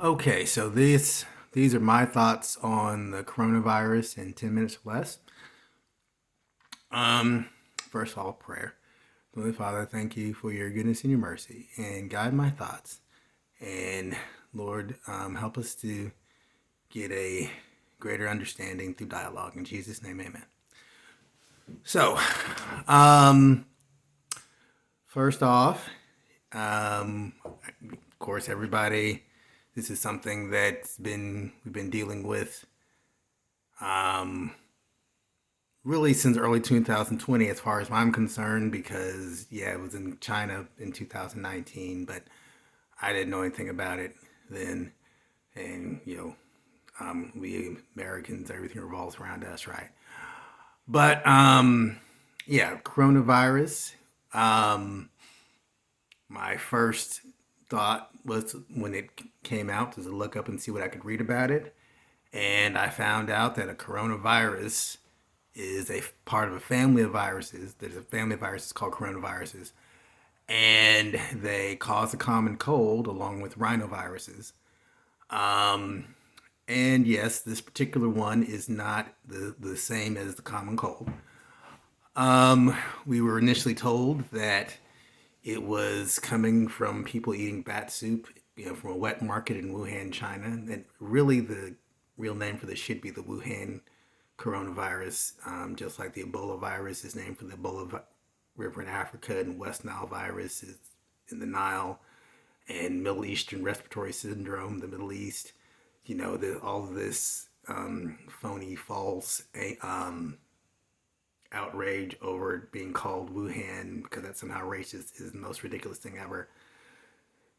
Okay, so these are my thoughts on the coronavirus in 10 minutes or less. First of all, prayer. Holy Father, thank you for your goodness and your mercy, and guide my thoughts. And Lord, help us to get a greater understanding through dialogue. In Jesus' name, amen. So, um, first off, of course, everybody, this is something we've been dealing with um, really since early 2020, as far as I'm concerned, because yeah, it was in China in 2019, but I didn't know anything about it then. And we Americans, everything revolves around us, right? But yeah, coronavirus. Um, my first thought was when it came out was to look up and see what I could read about it, and I found out that a coronavirus is a part of a family of viruses. There's a family of viruses called coronaviruses, and they cause a common cold along with rhinoviruses. Um, and yes, this particular one is not the same as the common cold. We were initially told that it was coming from people eating bat soup, from a wet market in Wuhan, China. And really, the real name for this should be the Wuhan coronavirus, just like the Ebola virus is named for the River in Africa, and West Nile virus is in the Nile, and Middle Eastern respiratory syndrome, the Middle East. All of this phony, false outrage over it being called Wuhan because that's somehow racist is the most ridiculous thing ever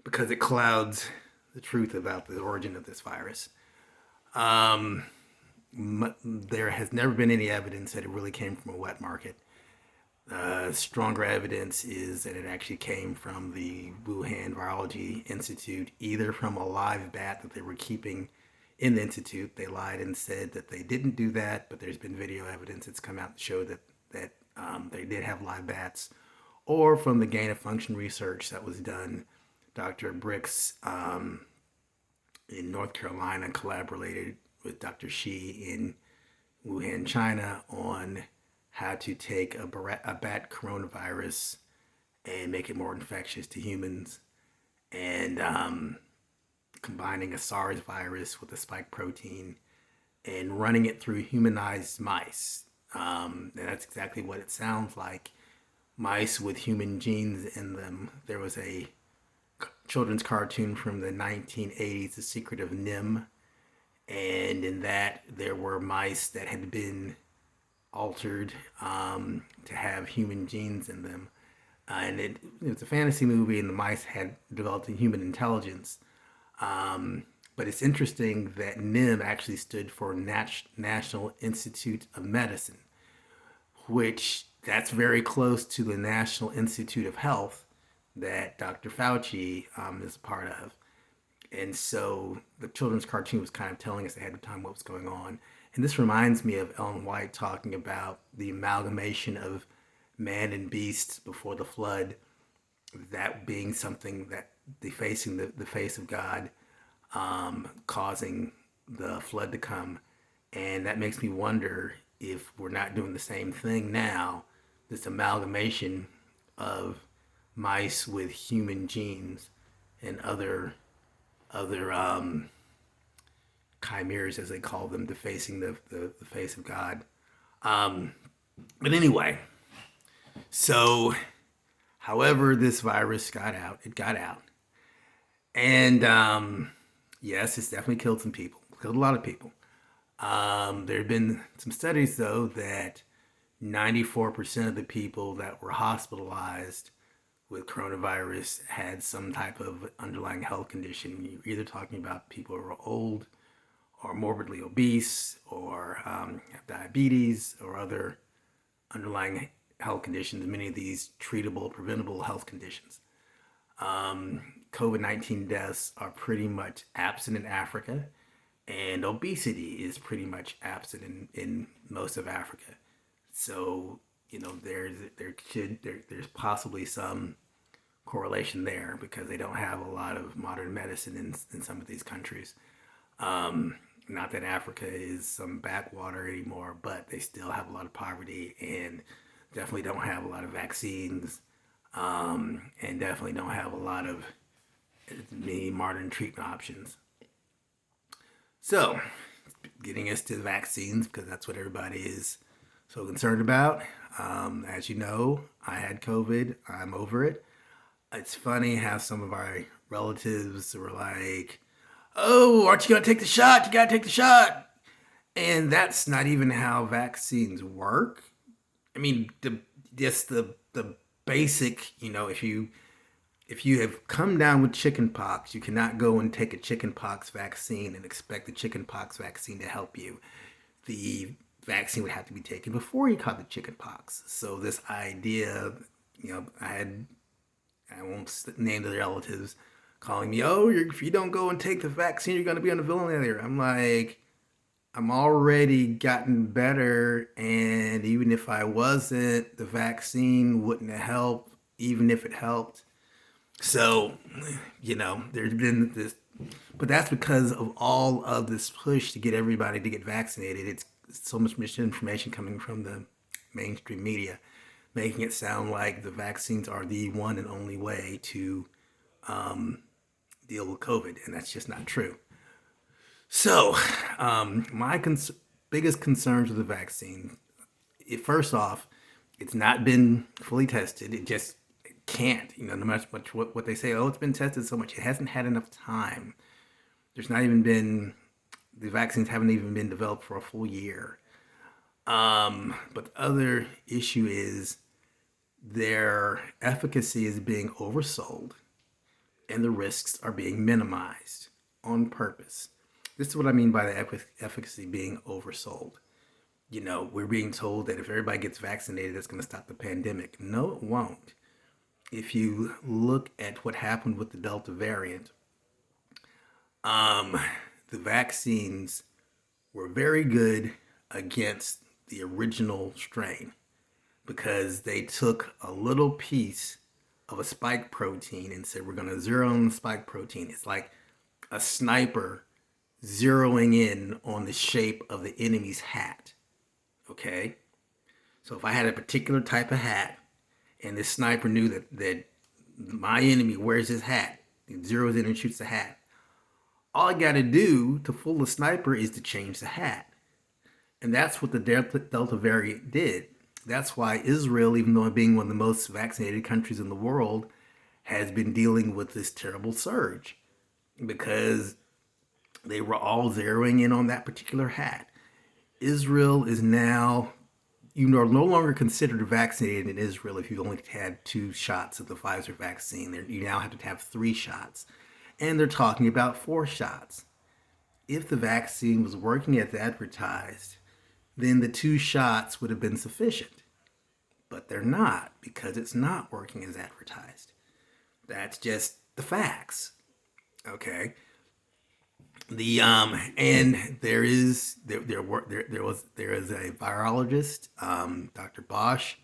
because it clouds the truth about the origin of this virus. Um, there has never been any evidence that it really came from a wet market. Stronger evidence is that it actually came from the Wuhan Virology Institute, either from a live bat that they were keeping in the institute. They lied and said that they didn't do that, but there's been video evidence that's come out to show that they did have live bats, or from the gain of function research that was done. Dr. Bricks in North Carolina collaborated with Dr. Shi in Wuhan, China, on how to take a bat coronavirus and make it more infectious to humans, and combining a SARS virus with a spike protein and running it through humanized mice. And that's exactly what it sounds like. Mice with human genes in them. There was a children's cartoon from the 1980s, The Secret of Nim, and in that there were mice that had been altered to have human genes in them. And it was a fantasy movie, and the mice had developed a human intelligence. But it's interesting that NIM actually stood for National Institute of Medicine, which that's very close to the National Institute of Health that Dr. Fauci is a part of. And so the children's cartoon was kind of telling us ahead of time what was going on. And this reminds me of Ellen White talking about the amalgamation of man and beast before the flood, that being something that defacing the face of God, causing the flood to come. And that makes me wonder if we're not doing the same thing now, this amalgamation of mice with human genes and other chimeras, as they call them, defacing the face of God. But anyway, so however this virus got out, it got out. And yes, it's definitely killed some people, killed a lot of people. There have been some studies, though, that 94% of the people that were hospitalized with coronavirus had some type of underlying health condition. You're either talking about people who are old or morbidly obese or have diabetes or other underlying health conditions, many of these treatable, preventable health conditions. COVID-19 deaths are pretty much absent in Africa, and obesity is pretty much absent in most of Africa. So, there's possibly some correlation there because they don't have a lot of modern medicine in some of these countries. Um, Not that Africa is some backwater anymore, but they still have a lot of poverty and definitely don't have a lot of vaccines, and definitely don't have a lot of many modern treatment options. So, getting us to vaccines because that's what everybody is so concerned about. As you know, I had COVID. I'm over it. It's funny how some of our relatives were like, "Oh, aren't you gonna take the shot? You gotta take the shot." And that's not even how vaccines work. I mean, the basic, if you have come down with chickenpox, you cannot go and take a chickenpox vaccine and expect the chickenpox vaccine to help you. The vaccine would have to be taken before you caught the chickenpox. So this idea, I won't name the relatives calling me, "Oh, if you don't go and take the vaccine, you're going to be on the ventilator." I'm like, I'm already gotten better, and even if I wasn't, the vaccine wouldn't have helped, even if it helped. So, there's been this, but that's because of all of this push to get everybody to get vaccinated. It's so much misinformation coming from the mainstream media, making it sound like the vaccines are the one and only way to deal with COVID, and that's just not true. So, my biggest concerns with the vaccine, first off, it's not been fully tested. It just can't, no matter what they say. Oh, it's been tested so much. It hasn't had enough time. There's not even been the vaccines haven't even been developed for a full year. But the other issue is their efficacy is being oversold and the risks are being minimized on purpose. This is what I mean by the efficacy being oversold. We're being told that if everybody gets vaccinated, that's going to stop the pandemic. No, it won't. If you look at what happened with the Delta variant, the vaccines were very good against the original strain because they took a little piece of a spike protein and said, we're going to zero in the spike protein. It's like a sniper zeroing in on the shape of the enemy's hat. Okay? So if I had a particular type of hat and this sniper knew that my enemy wears his hat, he zeroes in and shoots the hat, all I got to do to fool the sniper is to change the hat. And that's what the Delta variant did. That's why Israel, even though being one of the most vaccinated countries in the world, has been dealing with this terrible surge because they were all zeroing in on that particular hat. Israel is now, you are no longer considered vaccinated in Israel if you've only had 2 shots of the Pfizer vaccine. You now have to have 3 shots. And they're talking about 4 shots. If the vaccine was working as advertised, then the 2 shots would have been sufficient. But they're not because it's not working as advertised. That's just the facts. Okay. And there is a virologist, Dr. Bosch,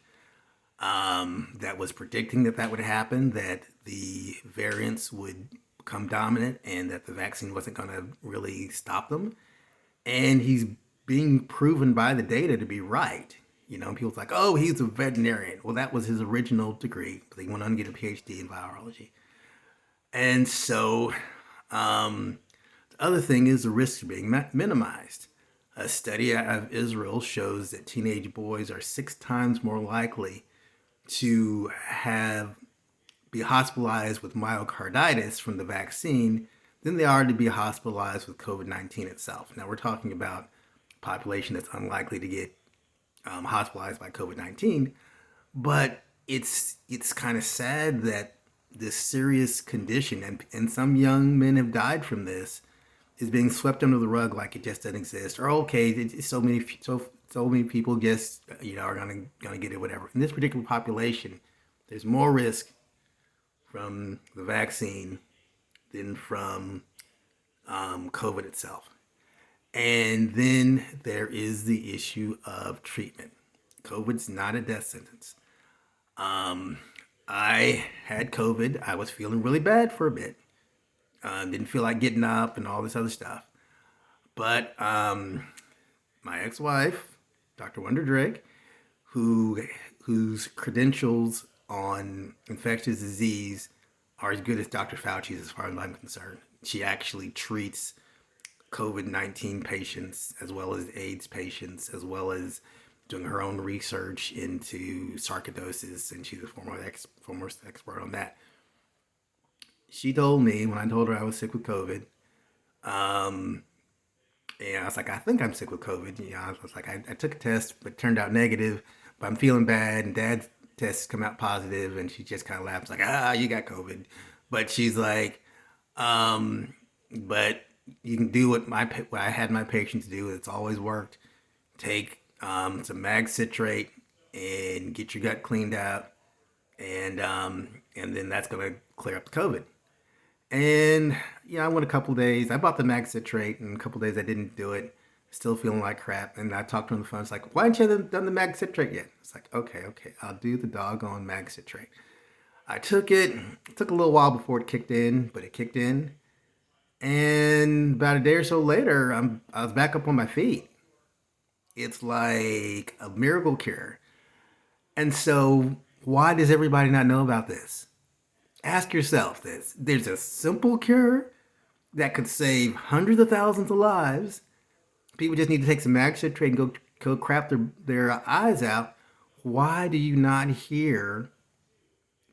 that was predicting that would happen, that the variants would become dominant and that the vaccine wasn't going to really stop them. And he's being proven by the data to be right. People's like, oh, he's a veterinarian. Well, that was his original degree. He went on to get a PhD in virology. And so the other thing is the risks are being minimized. A study out of Israel shows that teenage boys are 6 times more likely to be hospitalized with myocarditis from the vaccine than they are to be hospitalized with COVID-19 itself. Now, we're talking about a population that's unlikely to get hospitalized by COVID-19, but it's kind of sad that this serious condition, and some young men have died from this, is being swept under the rug like it just doesn't exist. Or okay, so many people just are gonna get it, whatever. In this particular population, there's more risk from the vaccine than from COVID itself. And then there is the issue of treatment. COVID's not a death sentence. I had COVID. I was feeling really bad for a bit. Didn't feel like getting up and all this other stuff. But my ex-wife, Dr. Wonder Drake, who whose credentials on infectious disease are as good as Dr. Fauci's as far as I'm concerned. She actually treats COVID-19 patients as well as AIDS patients, as well as doing her own research into sarcoidosis, and she's a foremost expert on that. She told me when I told her I was sick with COVID, um, and I was like, I think I'm sick with COVID. I was like, I took a test, but it turned out negative, but I'm feeling bad, and Dad's tests come out positive, and she just kind of laughs like, you got COVID. But she's like, um, but you can do what I had my patients do. It's always worked. Take some mag citrate and get your gut cleaned out, and then that's gonna clear up the COVID. And I went a couple days. I bought the mag citrate, and a couple days I didn't do it. Still feeling like crap. And I talked to him on the phone. It's like, why haven't you done the mag citrate yet? It's like, okay, I'll do the doggone mag citrate. I took it. It took a little while before it kicked in, but it kicked in. And about a day or so later, I was back up on my feet. It's like a miracle cure. And so, why does everybody not know about this? Ask yourself this. There's a simple cure that could save hundreds of thousands of lives. People just need to take some mag citrate and go crap their eyes out. Why do you not hear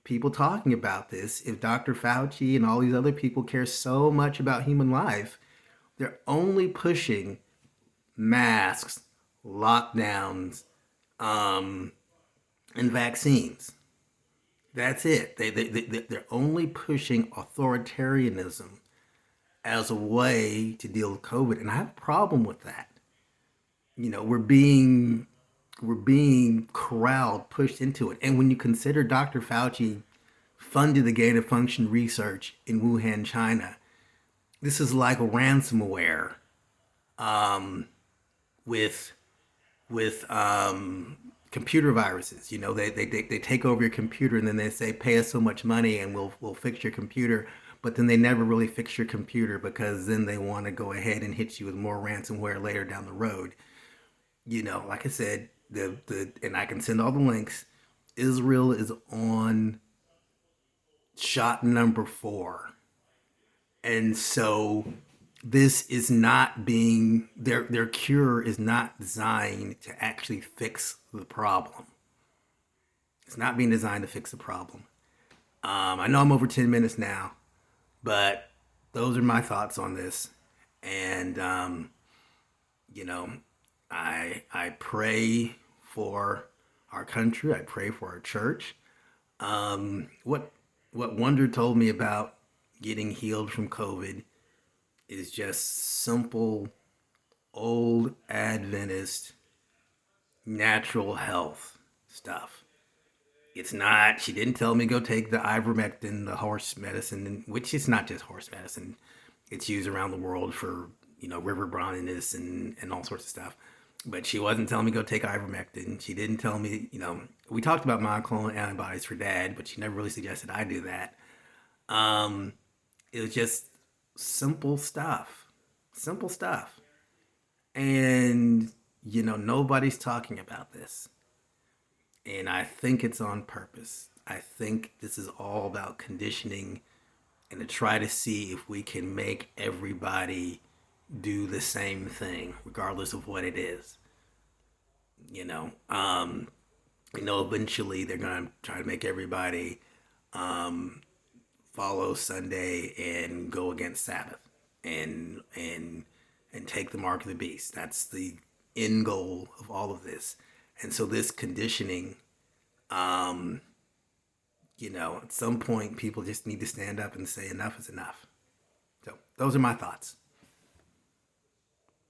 people talking about this? If Dr. Fauci and all these other people care so much about human life, they're only pushing masks, lockdowns, and vaccines. That's it. They're only pushing authoritarianism as a way to deal with COVID, and I have a problem with that. We're being corralled, pushed into it, and when you consider Dr. Fauci funded the gain of function research in Wuhan, China, this is like ransomware, with computer viruses. They take over your computer, and then they say, pay us so much money and we'll fix your computer. But then they never really fix your computer, because then they want to go ahead and hit you with more ransomware later down the road. Like I said, the and I can send all the links. Israel is on shot number 4. And so this is not being their cure is not designed to actually fix the problem. It's not being designed to fix the problem. I know I'm over 10 minutes now, but those are my thoughts on this. And you know, I pray for our country. I pray for our church. What Wonder told me about getting healed from COVID is just simple, old Adventist, natural health stuff. It's not, she didn't tell me go take the ivermectin, the horse medicine, which is not just horse medicine. It's used around the world for, river blindness and all sorts of stuff. But she wasn't telling me go take ivermectin. She didn't tell me, we talked about monoclonal antibodies for Dad, but she never really suggested I do that. It was just simple stuff. Simple stuff. And, nobody's talking about this. And I think it's on purpose. I think this is all about conditioning and to try to see if we can make everybody do the same thing, regardless of what it is. Eventually they're going to try to make everybody follow Sunday and go against Sabbath and take the mark of the beast. That's the end goal of all of this. And so this conditioning, at some point people just need to stand up and say enough is enough. So those are my thoughts.